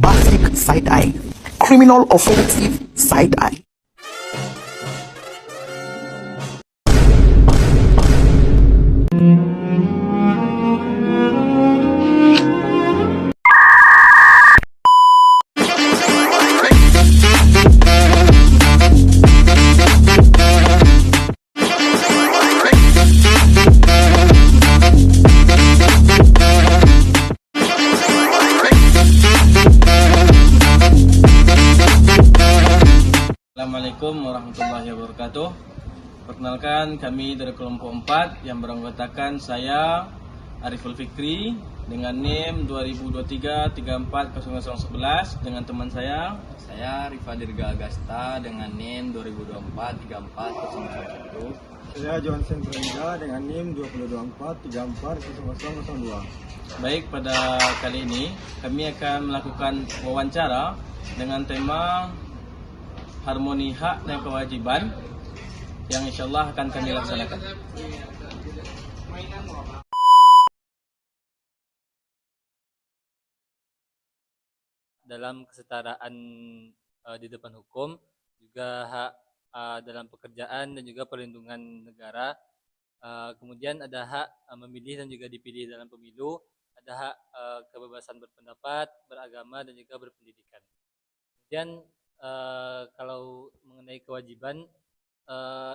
basic side-eye, criminal offensive side-eye. Assalamualaikum warahmatullahi wabarakatuh. Perkenalkan, kami dari kelompok 4 yang beranggotakan saya Ariful Fikri dengan NIM 2023-340011 dengan teman saya Rifa Dirga Agasta dengan NIM 2024-3401. Saya Johnson Prenda dengan NIM 2024-340002. Baik, pada kali ini kami akan melakukan wawancara dengan tema harmoni hak dan kewajiban yang insyaallah akan kami laksanakan. Dalam kesetaraan di depan hukum, juga hak dalam pekerjaan dan juga perlindungan negara. Kemudian ada hak memilih dan juga dipilih dalam pemilu, ada hak kebebasan berpendapat, beragama dan juga berpendidikan. Kemudian kalau mengenai kewajiban,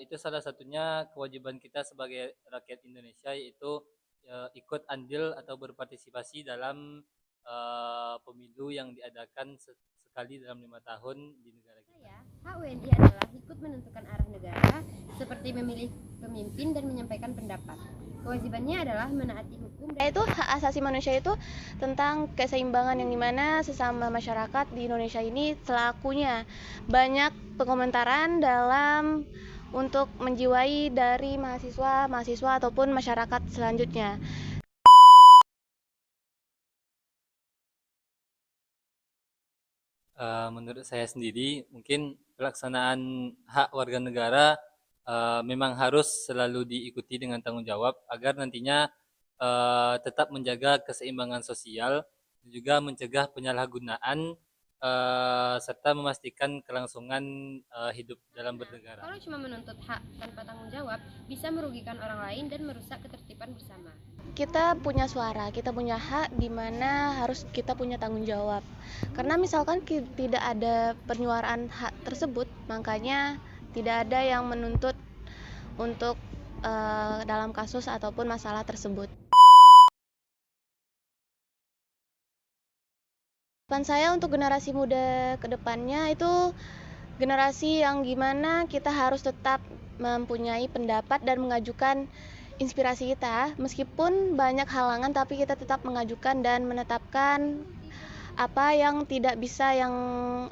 itu salah satunya kewajiban kita sebagai rakyat Indonesia, yaitu ikut andil atau berpartisipasi dalam pemilu yang diadakan sekali dalam 5 tahun di negara kita. Hak WNI adalah ikut menentukan arah negara, seperti memilih pemimpin dan menyampaikan pendapat. Kewajibannya adalah menaati hukum. Itu hak asasi manusia itu tentang keseimbangan yang dimana sesama masyarakat di Indonesia ini selakunya banyak penkomentaran dalam untuk menjiwai dari mahasiswa ataupun masyarakat selanjutnya. Menurut saya sendiri, mungkin pelaksanaan hak warga negara memang harus selalu diikuti dengan tanggung jawab agar nantinya tetap menjaga keseimbangan sosial dan juga mencegah penyalahgunaan serta memastikan kelangsungan hidup dalam bernegara. Kalau cuma menuntut hak tanpa tanggung jawab, bisa merugikan orang lain dan merusak ketertiban bersama. Kita punya suara, kita punya hak di mana harus kita punya tanggung jawab. Karena misalkan tidak ada penyuaraan hak tersebut, makanya tidak ada yang menuntut untuk dalam kasus ataupun masalah tersebut. Harapan saya untuk generasi muda ke depannya itu generasi yang gimana kita harus tetap mempunyai pendapat dan mengajukan inspirasi kita, meskipun banyak halangan tapi kita tetap mengajukan dan menetapkan apa yang tidak bisa yang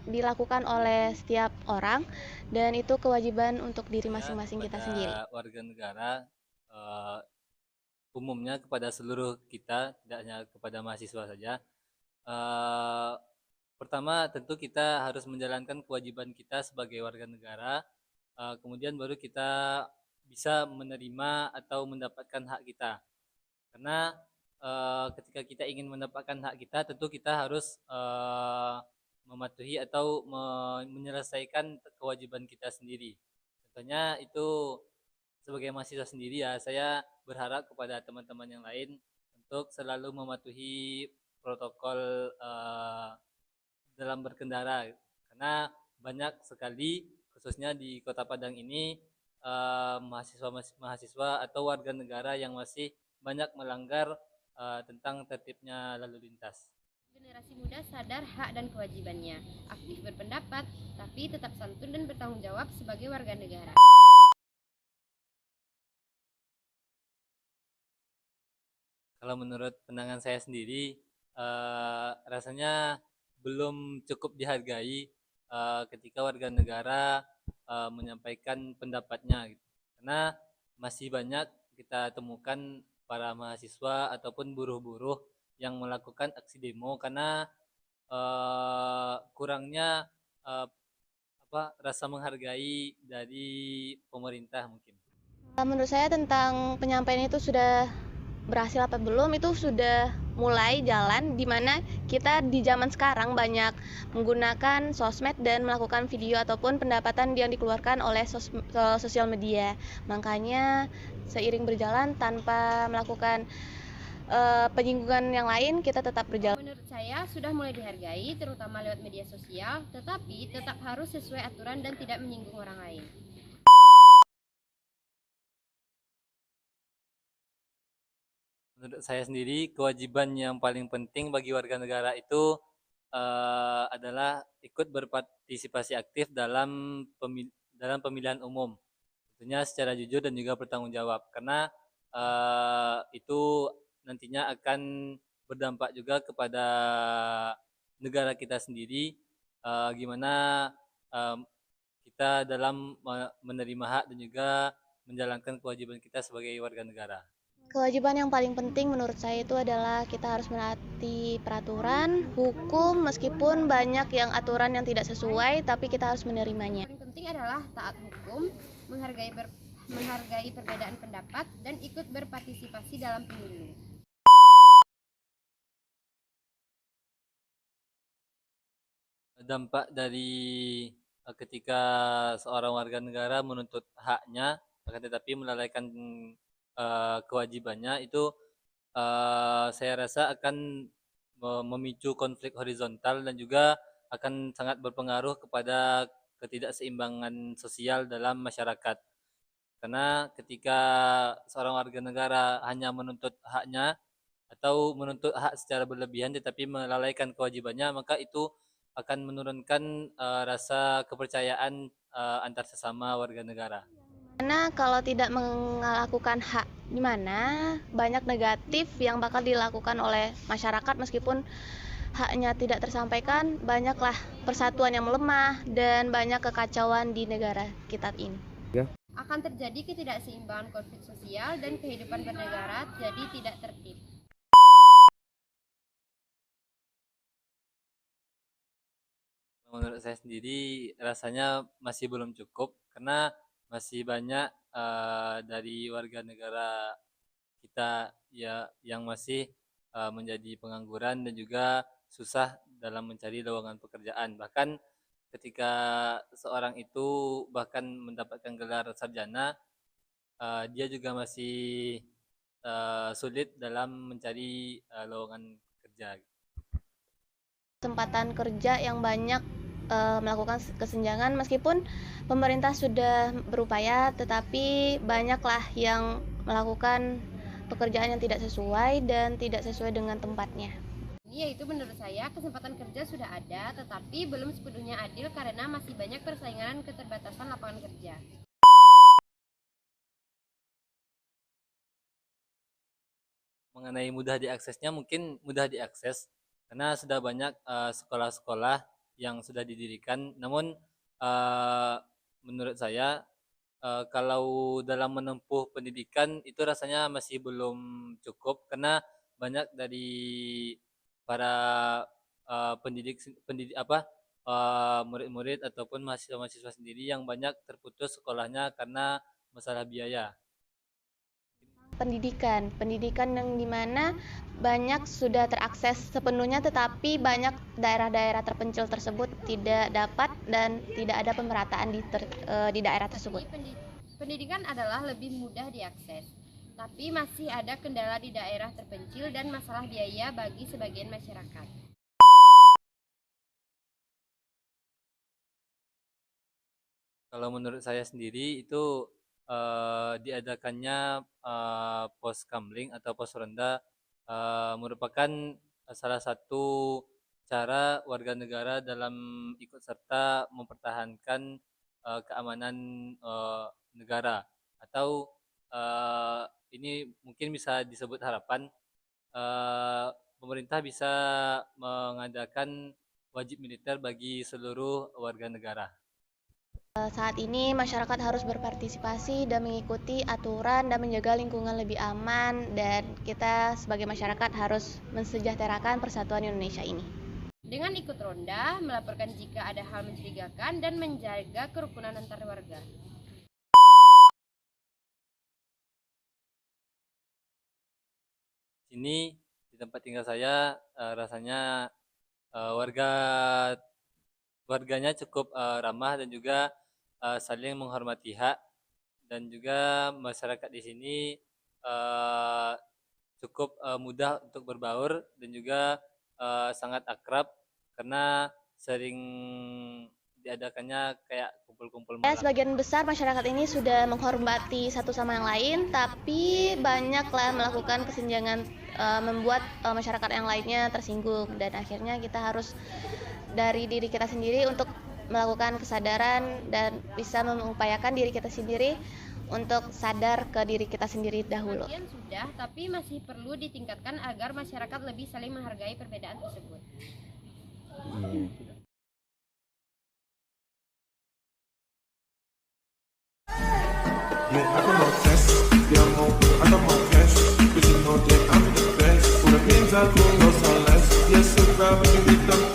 dilakukan oleh setiap orang, dan itu kewajiban untuk diri masing-masing kita sendiri. Warga negara umumnya, kepada seluruh kita, tidak hanya kepada mahasiswa saja. Pertama, tentu kita harus menjalankan kewajiban kita sebagai warga negara, kemudian baru kita bisa menerima atau mendapatkan hak kita. Karena ketika kita ingin mendapatkan hak kita, tentu kita harus mematuhi atau menyelesaikan kewajiban kita sendiri. Contohnya itu sebagai mahasiswa sendiri ya, saya berharap kepada teman-teman yang lain untuk selalu mematuhi protokol dalam berkendara, karena banyak sekali khususnya di Kota Padang ini mahasiswa atau warga negara yang masih banyak melanggar tentang tertibnya lalu lintas. Generasi muda sadar hak dan kewajibannya, aktif berpendapat, tapi tetap santun dan bertanggung jawab sebagai warga negara. Kalau menurut pandangan saya sendiri, rasanya belum cukup dihargai ketika warga negara menyampaikan pendapatnya, gitu. Karena masih banyak kita temukan para mahasiswa ataupun buruh-buruh yang melakukan aksi demo karena kurangnya rasa menghargai dari pemerintah mungkin. Menurut saya tentang penyampaian itu sudah berhasil apa belum itu sudah mulai jalan, di mana kita di zaman sekarang banyak menggunakan sosmed dan melakukan video ataupun pendapatan yang dikeluarkan oleh sosial media. Makanya seiring berjalan tanpa melakukan penyinggungan yang lain, kita tetap berjalan. Menurut saya sudah mulai dihargai, terutama lewat media sosial, tetapi tetap harus sesuai aturan dan tidak menyinggung orang lain. Menurut saya sendiri, kewajiban yang paling penting bagi warga negara itu adalah ikut berpartisipasi aktif dalam pemilihan umum, tentunya secara jujur dan juga bertanggung jawab, karena itu nantinya akan berdampak juga kepada negara kita sendiri, gimana kita dalam menerima hak dan juga menjalankan kewajiban kita sebagai warga negara. Kewajiban yang paling penting menurut saya itu adalah kita harus menaati peraturan, hukum, meskipun banyak yang aturan yang tidak sesuai, tapi kita harus menerimanya. Yang paling penting adalah taat hukum, menghargai perbedaan pendapat, dan ikut berpartisipasi dalam pemilu. Dampak dari ketika seorang warga negara menuntut haknya, akan tetapi melalaikan kewajibannya itu saya rasa akan memicu konflik horizontal dan juga akan sangat berpengaruh kepada ketidakseimbangan sosial dalam masyarakat. Karena ketika seorang warga negara hanya menuntut haknya atau menuntut hak secara berlebihan tetapi melalaikan kewajibannya, maka itu akan menurunkan rasa kepercayaan antar sesama warga negara. Karena kalau tidak melakukan hak, gimana banyak negatif yang bakal dilakukan oleh masyarakat meskipun haknya tidak tersampaikan, banyaklah persatuan yang melemah dan banyak kekacauan di negara kita ini. Akan terjadi ketidakseimbangan konflik sosial dan kehidupan bernegara jadi tidak tertib. Menurut saya sendiri rasanya masih belum cukup karena masih banyak dari warga negara kita ya yang masih menjadi pengangguran dan juga susah dalam mencari lowongan pekerjaan. Bahkan ketika seorang itu bahkan mendapatkan gelar sarjana, dia juga masih sulit dalam mencari lowongan kerja. Kesempatan kerja yang banyak melakukan kesenjangan, meskipun pemerintah sudah berupaya, tetapi banyaklah yang melakukan pekerjaan yang tidak sesuai dan tidak sesuai dengan tempatnya. Yaitu menurut saya kesempatan kerja sudah ada, tetapi belum sepenuhnya adil karena masih banyak persaingan dan keterbatasan lapangan kerja. Mengenai mudah diaksesnya, mungkin mudah diakses karena sudah banyak sekolah-sekolah yang sudah didirikan. Namun menurut saya kalau dalam menempuh pendidikan itu rasanya masih belum cukup karena banyak dari para murid-murid ataupun mahasiswa-mahasiswa sendiri yang banyak terputus sekolahnya karena masalah biaya. Pendidikan yang dimana banyak sudah terakses sepenuhnya, tetapi banyak daerah-daerah terpencil tersebut tidak dapat dan tidak ada pemerataan di daerah tersebut. Pendidikan adalah lebih mudah diakses, tapi masih ada kendala di daerah terpencil dan masalah biaya bagi sebagian masyarakat. Kalau menurut saya sendiri itu diadakannya pos kamling atau pos ronda merupakan salah satu cara warga negara dalam ikut serta mempertahankan keamanan negara, atau ini mungkin bisa disebut harapan pemerintah bisa mengadakan wajib militer bagi seluruh warga negara. Saat ini masyarakat harus berpartisipasi dan mengikuti aturan dan menjaga lingkungan lebih aman, dan kita sebagai masyarakat harus mensejahterakan persatuan Indonesia ini. Dengan ikut ronda, melaporkan jika ada hal mencurigakan dan menjaga kerukunan antar warga. sini di tempat tinggal saya rasanya warganya cukup ramah dan juga saling menghormati hak, dan juga masyarakat di sini cukup mudah untuk berbaur dan juga sangat akrab karena sering diadakannya kayak kumpul-kumpul Ya, malam. sebagian besar masyarakat ini sudah menghormati satu sama yang lain, tapi banyaklah melakukan kesenjangan, membuat masyarakat yang lainnya tersinggung, dan akhirnya kita harus dari diri kita sendiri untuk melakukan kesadaran dan bisa mengupayakan diri kita sendiri untuk sadar ke diri kita sendiri dahulu. Sebagian sudah, tapi masih perlu ditingkatkan agar masyarakat lebih saling menghargai perbedaan tersebut. No, I got no test. Yeah, no, I got my cash. But you know that I'm the best. For the things I do, no so less. Yes, so proud, but you need them